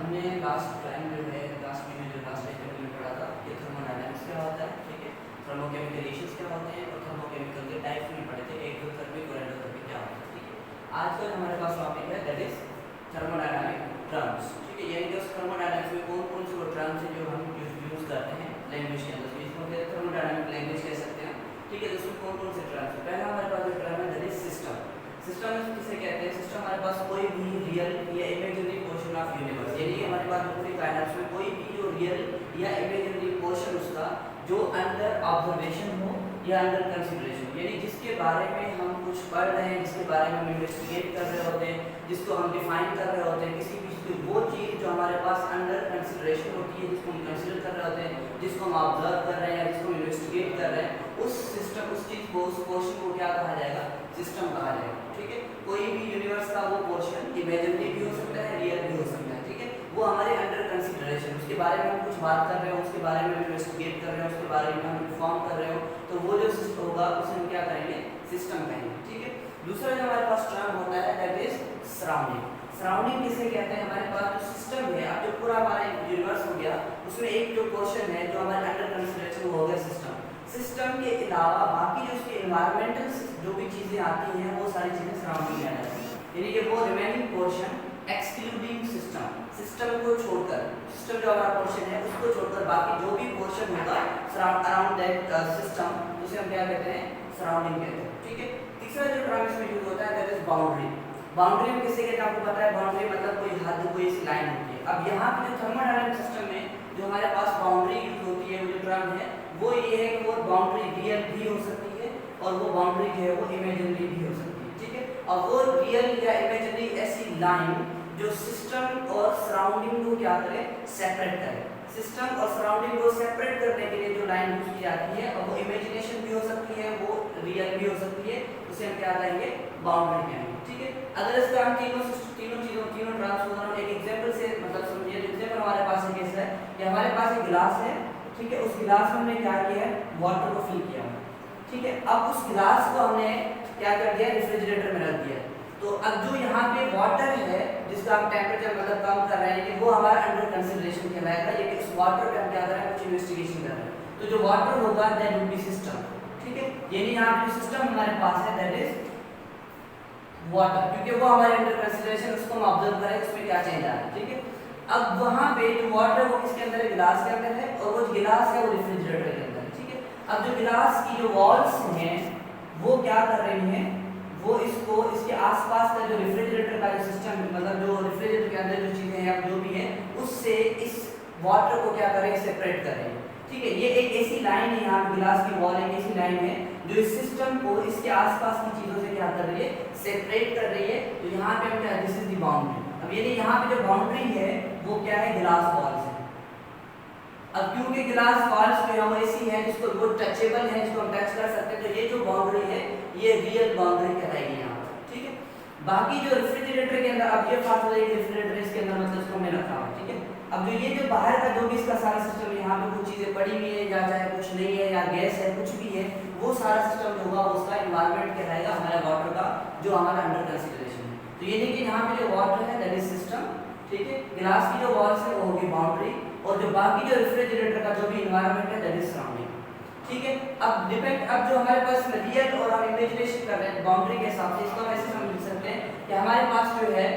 हमने last time जो है लास्ट लेक्चर में पढ़ा था कि थर्मोडायनामिक्स क्या होता है, ठीक है, थर्मोकेमिकल रेशियोज क्या होते हैं और थर्मोकेमिकल के टाइप्स में पढ़े थे, एक्सोथर्मिक और एंडोथर्मिक क्या होता है, ठीक है। आज कल हमारे पास टॉपिक है दैट इज थर्मोडायनामिक टर्म्स, ठीक है, यानी कि उस थर्मोडायनामिक्स में कौन कौन से वो टर्म्स हैं जो हम यूज करते हैं लैंग्वेज के अंदर, तो इसको हम थर्मोडायनामिक लैंग्वेज कह सकते हैं, ठीक है। तो उसमें कौन कौन से टर्म्स हैं, पहला हमारे पास जो टर्म है दैट इज सिस्टम। सिस्टम किसे कहते हैं? सिस्टम हमारे पास कोई भी रियल या इमेजिनरी पोर्शन ऑफ यूनिवर्स, यानी कि हमारे पास पूरी कायनात में कोई भी जो रियल या इमेजिनरी पोर्शन उसका जो अंडर ऑब्जर्वेशन हो या अंडर कंसीडरेशन, यानी जिसके बारे में हम कुछ पढ़ रहे हैं, जिसके बारे में हम इन्वेस्टिगेट कर रहे होते हैं, जिसको हम डिफाइन कर रहे होते हैं, किसी भी वो चीज़ जो हमारे पास अंडर कंसीडरेशन होती है, जिसको हम कंसीडर कर रहे होते हैं, जिसको हम ऑब्जर्व कर रहे हैं या जिसको हम इन्वेस्टिगेट कर रहे हैं, उस सिस्टम उस चीज़ को उस पोर्शन को क्या कहा जाएगा? सिस्टम कहा जाएगा, ठीक है। कोई भी यूनिवर्स का वो पोर्शन इमेजिनरी भी हो सकता है, रियल भी हो सकता है, ठीक है, वो हमारे अंडर कंसीडरेशन, उसके बारे में हम कुछ बात कर रहे हो, उसके बारे में इन्वेस्टिगेट कर रहे हो, उसके बारे में हम इन्फॉर्म कर रहे हो, तो वो जो सिस्टम होगा उसे हम क्या कहेंगे? सिस्टम कहेंगे, ठीक है। दूसरा जो हमारे पास टर्म होता है दैट इज सराउंडिंग। सराउंडिंग किसे कहते हैं? हमारे पास जो सिस्टम है, अब जो पूरा हमारा यूनिवर्स हो गया, उसमें एक जो पोर्शन है जो हमारे अंडर कंसीडरेशन वो हो गया सिस्टम। सिस्टम के अलावा बाकी जो उसके एनवायरमेंटल जो भी चीजें आती हैं वो सारी चीजें सराउंडिंग में आ जाती हैं, यानी कि वो remaining portion excluding system, system को छोड़कर, सिस्टम जो हमारा पोर्शन है उसको छोड़कर बाकी जो भी पोर्शन होगा अराउंड दैट सिस्टम, उसे हम क्या कहते हैं? सराउंडिंग कहते हैं, ठीक है। तीसरा जो टर्म इसमें यूज होता है दैट इज बाउंड्री। बाउंड्री में किसे कहते हैं? आपको पता है बाउंड्री मतलब कोई हद, कोई ऐसी लाइन होती है। अब यहाँ पे जो थर्मोडायनामिक सिस्टम में जो हमारे पास बाउंड्री यूज होती है, वो जो टर्म है वो ये है कि वो बाउंड्री रियल भी हो सकती है और वो बाउंड्री जो है वो इमेजिनरी भी हो सकती है, ठीक है। और वो रियल या इमेजिनरी ऐसी लाइन जो सिस्टम और सराउंडिंग को क्या करे? सेपरेट करे। सिस्टम और सराउंडिंग को सेपरेट करने के लिए जो लाइन यूज की जाती है, और वो इमेजिनेशन भी हो सकती है, वो रियल भी हो सकती है, उसे हम क्या कहेंगे? बाउंड्री कहेंगे, ठीक है। अगर इसका हम तीनों टर्म्स को हम एक एग्जांपल से मतलब समझिए, एग्जांपल हमारे पास है कैसा है कि हमारे पास एक गिलास है, ठीक है, उस गिलास में हमने क्या किया है? वाटर को फिल किया, ठीक है। अब उस गिलास को हमने क्या कर दिया? रेफ्रिजरेटर में रख दिया। तो अब जो यहाँ पे वाटर है जिसका हम टेम्परेचर मतलब कम कर रहे हैं, कि वो हमारा अंडर कंसीडरेशन कहलाएगा, ये कि उस वाटर पे हम क्या कर रहे हैं? कुछ इन्वेस्टिगेशन कर रहे हैं, तो जो वाटर होगा दैट वुड बी सिस्टम, ठीक है। यानी यहाँ पे जो सिस्टम हमारे पास है दैट इज वाटर, क्योंकि वो हमारे अंडर कंसीडरेशन, उसको हम ऑब्जर्व करें उसमें क्या चेंज आ रहा है, ठीक है। अब वहाँ पे जो वाटर वो किसके अंदर है? गिलास के अंदर है, और वो गिलास है वो रेफ्रिजरेटर के अंदर है, ठीक है। अब जो गिलास की जो वॉल्स हैं वो क्या कर रही हैं? वो इसको इसके आसपास का जो रेफ्रिजरेटर का जो सिस्टम मतलब जो रेफ्रिजरेटर के अंदर जो चीजें हैं जो भी है उससे इस वाटर को क्या करें? सेपरेट करें, ठीक है। ये एक ऐसी लाइन है, यहाँ पे गिलास की वॉल एक ऐसी लाइन है जो इस सिस्टम को इसके आसपास की चीजों से क्या कर रही है? सेपरेट कर रही है। तो यहाँ पे हम क्या, दिस इज द बाउंड्री। अब ये यहाँ पे जो बाउंड्री है वो क्या है? ग्लास वॉल्स है। अब क्योंकि ग्लास वॉल्स जो है वो ऐसी है जिसको वो टचेबल है, जिसको हम टच कर सकते हैं, तो ये जो बाउंड्री है ये रियल बाउंड्री कहलाएगी यहाँ पर, ठीक है। बाकी जो रेफ्रिजरेटर के अंदर, अब ये बात हो जाएगी रेफ्रिजरेटर इसके अंदर मतलब इसको हमने रखा हुआ, ठीक है। अब जो ये जो बाहर का जो भी इसका सारा सिस्टम है, यहाँ पे कुछ चीजें पड़ी हुई है या चाहे कुछ नहीं है या गैस है कुछ भी है, वो सारा सिस्टम जो होगा उसका एनवायरनमेंट कहलाएगा हमारा वाटर का, जो हमारा अंडर कंसीडरेशन है। तो ये देखिए यहाँ पे जो वाटर है दैट इज सिस्टम, ठीक है। ग्लास की जो वॉल्स है वो होगी बाउंड्री, और जो बाकी जो रेफ्रिजरेटर का जो भी एनवायरनमेंट है दैट इज सराउंडिंग, ठीक है। अब डिपेंड, अब जो हमारे पास रियल और हम इमेजिनेशन कर रहे हैं बाउंड्री के हिसाब से, इसको हम ऐसे समझ सकते हैं कि हमारे पास जो है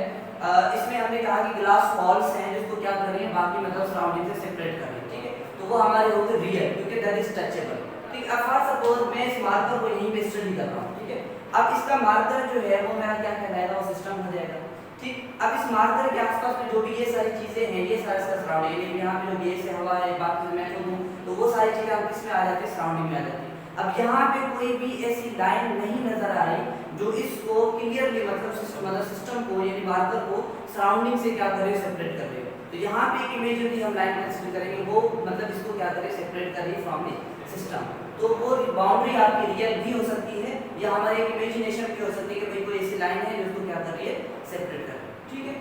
इसमें हमने कहा कि ग्लास वॉल्स हैं जिसको क्या कर रही है? बाकी मतलब सराउंडिंग से सेपरेट कर रही है, ठीक है। तो वो हमारे होगी रियल, क्योंकि दैट इज टचेबल, ठीक है। अब फॉर सपोज मैं इस मार्कर को यहीं पे स्टडी कर रहा हूँ, ठीक है। अब इसका मार्कर जो है वो मेरा क्या कहलाएगा? वो सिस्टम हो जाएगा, ठीक। अब इस मार्कर के आसपास में जो भी ये सारी चीजें हैं, ये सारा इसका सराउंडिंग, यानी यहाँ पे जो गैस है, हवा है, बाकी मैं तो हूँ, तो वो सारी चीजें अब किसमें आ जाती है? सराउंडिंग में आ जाती है। अब यहाँ पे कोई भी ऐसी लाइन नहीं नजर आ रही जो इसको क्लियरली मतलब सिस्टम को यानी मार्कर को सराउंडिंग से क्या करे? सेपरेट कर रही है। तो यहाँ पे एक इमेजिनरी हम लाइन कंसीडर करेंगे, वो मतलब इसको क्या करे? सेपरेट कर रही है फ्रॉम द सिस्टम। तो वो बाउंड्री आपकी रियल भी हो सकती है या हमारे एक इमेजिनेशन भी हो सकती है कि भाई कोई ऐसी लाइन है जो इसको क्या कर रही है? सेपरेट कर रही है, ठीक है।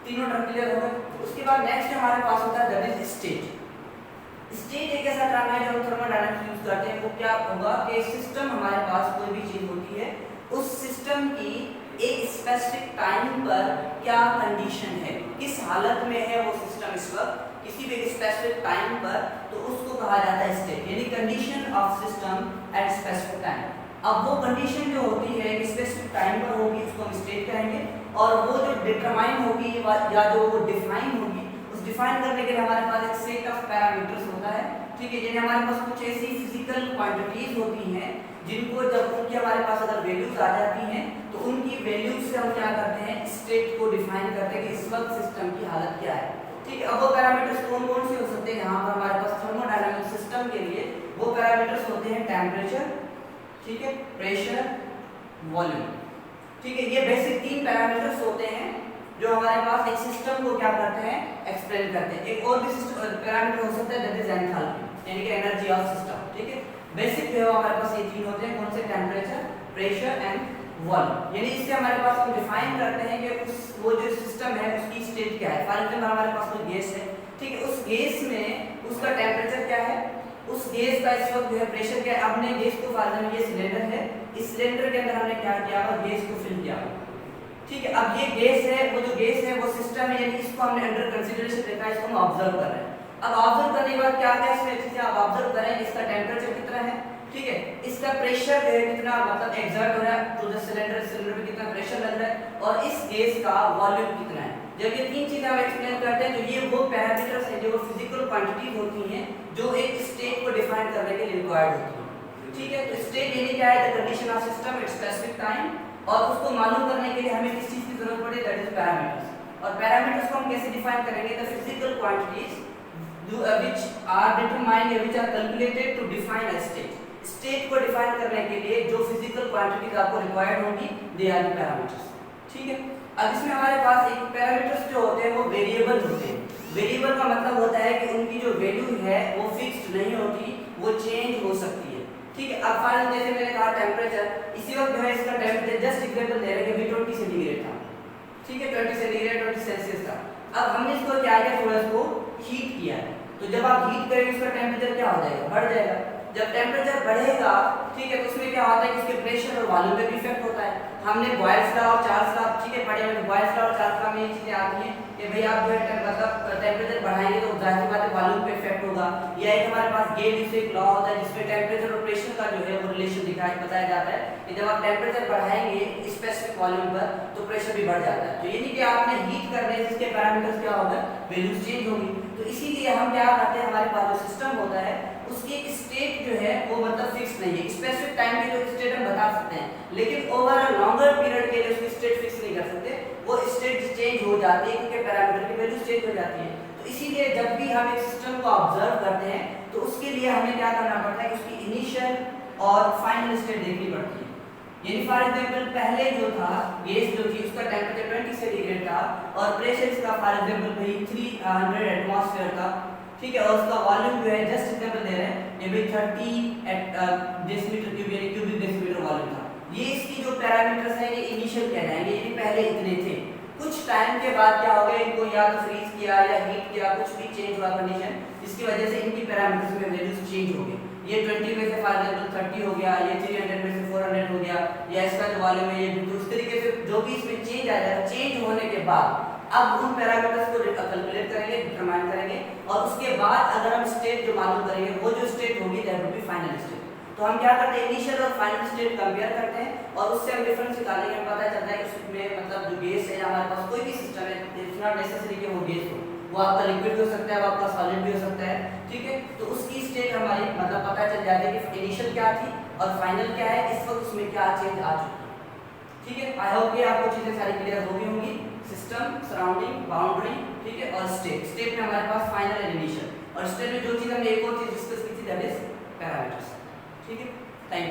तीनों टर्म क्लियर हो गए। उसके बाद नेक्स्ट हमारे पास होता है दैट इज स्टेट। स्टेट एक ऐसा टर्म है जो हम थर्मोडायनामिक्स यूज करते हैं। वो क्या होगा कि सिस्टम, हमारे पास कोई भी चीज होती है, उस सिस्टम की एक स्पेसिफिक टाइम पर क्या कंडीशन है, किस हालत में है वो सिस्टम इस वक्त किसी भी स्पेसिफिक टाइम पर, तो उसको कहा जाता है स्टेट, यानी condition of system at specific time. अब वो कंडीशन जो होती है स्पेसिफिक टाइम पर होगी उसको हम स्टेट कहेंगे, और वो जो डिटरमाइन होगी या जो वो डिफाइन होगी, उस डिफाइन करने के लिए हमारे पास एक सेट ऑफ पैरामीटर्स होता है, ठीक है। यानी हमारे पास कुछ ऐसी फिजिकल क्वांटिटीज होती हैं जिनको जब उनकी हमारे पास अगर वैल्यूज आ जाती हैं तो उनकी वैल्यूज से हम क्या करते हैं, स्टेट को डिफाइन करते हैं कि इस वक्त सिस्टम की हालत क्या है, ठीक है। अब वो पैरामीटर्स कौन कौन से हो सकते हैं, यहाँ पर हमारे पास थर्मोडायनामिक सिस्टम के लिए वो पैरामीटर्स होते हैं टेम्परेचर, ठीक है, प्रेशर, वॉल्यूम, ठीक है। ये बेसिक 3 पैरामीटर्स होते हैं जो हमारे पास एक सिस्टम को क्या करते हैं, एक्सप्लेन करते हैं। एक और भी पैरामीटर हो सकता है दैट इज एंथैल्पी, यानी कि एनर्जी ऑफ सिस्टम, ठीक है। बेसिक जो है हमारे पास ये 3 होते हैं, कौन से, टेम्परेचर, प्रेशर एंड वॉल्यूम। यानी इससे हमारे पास हम डिफाइन करते हैं कि उस वो जो सिस्टम है उसकी स्टेट क्या है। फॉर एग्जांपल हमारे पास कोई गैस है, ठीक है, उस गैस में उसका टेम्परेचर क्या है, उस गैस का इस वक्त जो है प्रेशर क्या है। हमने गैस को, फॉर एग्जांपल ये सिलेंडर है, इस सिलेंडर के अंदर हमने क्या किया, गैस को फिल किया, ठीक है। अब ये गैस है, वो जो गैस है वो सिस्टम है, यानी इसको हमने अंडर कंसीडरेशन देखा है, इसको हम ऑब्जर्व कर रहे हैं। अब ऑब्जर्व करने के बाद क्या क्या इसमें चीजें आप ऑब्जर्व करें, इसका टेम्परेचर कितना है, ठीक है, इसका प्रेशर है कितना, मतलब एक्सर्ट हो रहा है टू द सिलेंडर में कितना प्रेशर लग रहा है, और इस गैस का वॉल्यूम कितना है। जब ये 3 चीजें हम एक्सप्लेन करते हैं तो ये वो पैरामीटर्स हैं जो फिजिकल क्वांटिटीज होती हैं जो एक स्टेट को डिफाइन करने के लिए रिक्वायर्ड होती है, ठीक है। तो स्टेट यानी क्या है, the condition of system at specific time, और उसको मालूम करने के लिए हमें किस चीज की जरूरत पड़े, दैट इज पैरामीटर्स। और पैरामीटर्स को हम कैसे डिफाइन करेंगे, the physical quantities which are determined which are calculated to define a state। State को डिफाइन करने के लिए जो फिजिकल क्वांटिटीज आपको रिक्वायर्ड होंगी, दे आर द पैरामीटर्स, ठीक है। अब इसमें हमारे पास एक पैरामीटर्स जो होते हैं वो वेरिएबल होते हैं। वेरिएबल का मतलब होता है कि उनकी जो वैल्यू है वो फिक्स्ड नहीं होती, वो चेंज हो सकती है, ठीक है। अब फॉर एग्जांपल जैसे मैंने कहा टेम्परेचर, इसी वक्त जो है इसका टेम्परेचर जस्ट एग्जांपल दे रहे हैं कि 20 सेंटीग्रेड था, ठीक है, 20 सेंटीग्रेड 20 सेल्सियस था। अब हमने इसको क्या किया, थोड़ा इसको हीट किया है, तो जब आप हीट करेंगे उसका टेम्परेचर क्या हो जाएगा, बढ़ जाएगा। जब टेम्परेचर बढ़ेगा, ठीक है, तो उसमें क्या होता है कि उसके प्रेशर और वॉल्यूम पे भी इफेक्ट होता है। हमने बॉयल्स लॉ और चार्ल्स लॉ, ठीक है, पढ़े हुए। बॉयल्स लॉ और चार्ल्स लॉ में ये चीजें आती हैं कि भाई आप जो है मतलब टेम्परेचर बढ़ाएंगे तो जाहिर सी बात है वॉल्यूम पे इफेक्ट होगा। या एक हमारे पास गेल इफेक्ट लॉ होता है जिसमें टेम्परेचर और प्रेशर का जो है वो रिलेशन बताया जाता है कि जब आप टेम्परेचर बढ़ाएंगे स्पेसिफिक वॉल्यूम पर तो प्रेशर भी बढ़ जाता है। तो यानी कि आपने हीट करने से इसके पैरामीटर्स क्या होगा, वैल्यूज चेंज होगी। तो इसीलिए हम क्या करते हैं, हमारे पास जो सिस्टम होता है उसकी स्टेट जो है वो मतलब फिक्स नहीं है। स्पेसिफिक टाइम की जो स्टेट हम बता सकते हैं, लेकिन ओवर अ लॉन्गर पीरियड के लिए उसकी स्टेट फिक्स नहीं कर सकते, वो स्टेट चेंज हो जाती है क्योंकि पैरामीटर की वैल्यू चेंज हो जाती है। तो इसीलिए जब भी हम एक सिस्टम को ऑब्जर्व करते हैं तो उसके लिए हमें क्या करना पड़ता है कि उसकी इनिशियल और फाइनल स्टेट देखनी पड़ती है। यानी फॉर एग्जांपल पहले जो था गैस जो थी उसका टेम्परेचर 20 सेंटीग्रेड था और प्रेशर इसका फॉर एग्जांपल भाई 300 एटमॉस्फेयर था, ठीक है, और उसका वॉल्यूम जो है जस्ट एग्जांपल दे रहे हैं ये भाई 30 डेसीमीटर क्यूब यानी क्यूबिक डेसीमीटर वॉल्यूम था। ये इसकी जो पैरामीटर्स हैं ये इनिशियल कहलाएंगे, ये पहले इतने थे। कुछ टाइम के बाद क्या हो गया, इनको या तो फ्रीज किया या हीट किया, कुछ भी चेंज हुआ कंडीशन, जिसकी वजह से इनकी पैरामीटर्स में वैल्यूज चेंज हो गई। ये 20 में से फॉर एग्जांपल 30 हो गया, ये 300 में से 400 हो गया, या इसका जो वॉल्यूम है ये उस तरीके से जो भी इसमें चेंज आएगा, चेंज होने के बाद अब उन पैरामीटर्स को कैलकुलेट करेंगे, डिटरमाइन करेंगे, और उसके बाद अगर हम स्टेट जो मालूम करेंगे वो जो स्टेट होगी that will be final state. तो हम क्या करते हैं, इनिशियल और फाइनल स्टेट कंपेयर करते हैं और उससे हम डिफरेंस निकालने के पता चलता है कि उसमें मतलब जो गैस है हमारे पास कोई भी सिस्टम है, इट्स नॉट नेसेसरी कि वो गैस हो, वो आपका लिक्विड भी हो सकता है, वो आपका सॉलिड भी हो सकता है, ठीक है। तो उसकी स्टेट हमारी मतलब पता चल जाती है कि इनिशियल क्या थी और फाइनल क्या है, इस वक्त उसमें क्या चेंज आ चुका है, ठीक है। आई होप कि आपको चीजें सारी क्लियर हो गई होंगी। सिस्टम, सराउंडिंग, बाउंड्री, ठीक है, और स्टेट। स्टेट में हमारे पास फाइनल एंड इनिशियल, और स्टेट में जो चीज हमने एक और चीज डिस्कस की थी दैट इज पैरामीटर्स, ठीक है। Thank you.